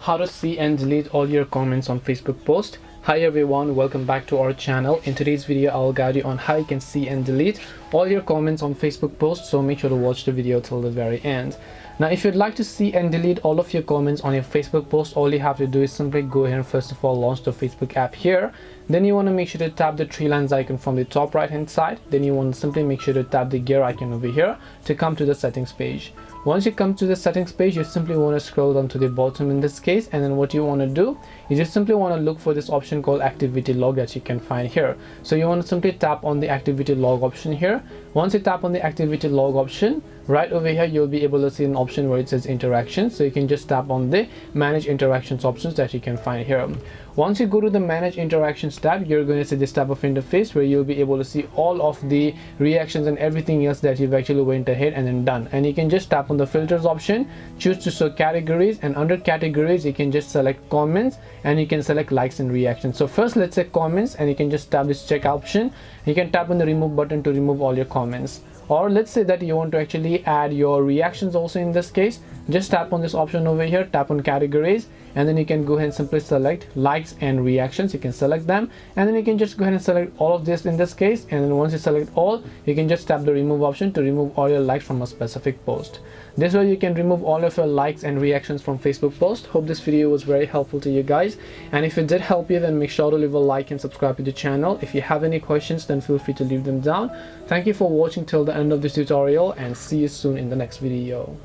how to see and delete all your comments on Facebook post. Hi everyone, welcome back to our channel. In today's video I'll guide you on how you can see and delete all your comments on Facebook posts, so make sure to watch the video till the very end. Now if you'd like to see and delete all of your comments on your Facebook post, all you have to do is simply go ahead and first of all launch the Facebook app here. Then you want to make sure to tap the three lines icon from the top right hand side. Then you want to simply make sure to tap the gear icon over here to come to the settings page. Once you come to the settings page, you simply want to scroll down to the bottom in this case, and then what you want to do is you simply want to look for this option called activity log that you can find here. So you want to simply tap on the activity log option here. Once you tap on the activity log option, right over here you'll be able to see an option where it says interactions, so you can just tap on the manage interactions options that you can find here. Once you go to the manage interactions tab, you're going to see this type of interface where you'll be able to see all of the reactions and everything else that you've actually went ahead and then done. And you can just tap on the filters option, choose to show categories, and under categories you can just select comments and you can select likes and reactions. So first let's say comments, and you can just tap this check option. You can tap on the remove button to remove all your comments. Or let's say that you want to actually add your reactions also. In this case, just tap on this option over here, tap on categories, and then you can go ahead and simply select likes and reactions. You can select them, and then you can just go ahead and select all of this in this case, and then once you select all, you can just tap the remove option to remove all your likes from a specific post. This way you can remove all of your likes and reactions from Facebook post. Hope this video was very helpful to you guys, and if it did help you, then make sure to leave a like and subscribe to the channel. If you have any questions, then feel free to leave them down. Thank you for watching till the end of this tutorial, and see you soon in the next video.